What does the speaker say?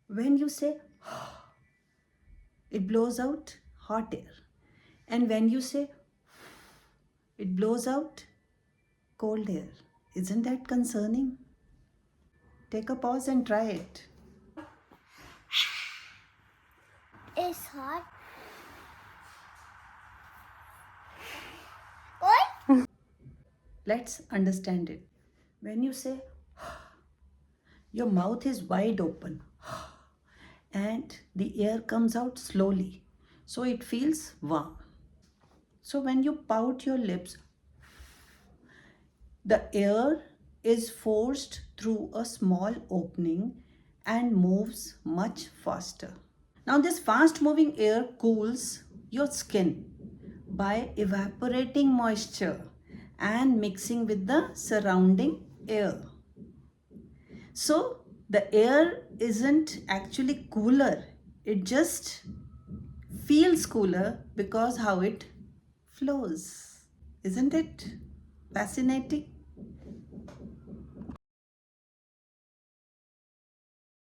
When you say it blows out hot air. And when you say it blows out cold air. Isn't that concerning? Take a pause and try it. It's hot. What? Let's understand it. When you say your mouth is wide open and the air comes out slowly, so it feels warm. So when you pout your lips, the air is forced through a small opening and moves much faster. Now, this fast moving air cools your skin by evaporating moisture and mixing with the surrounding air. So, the air isn't actually cooler, it just feels cooler because how it flows. Isn't it fascinating?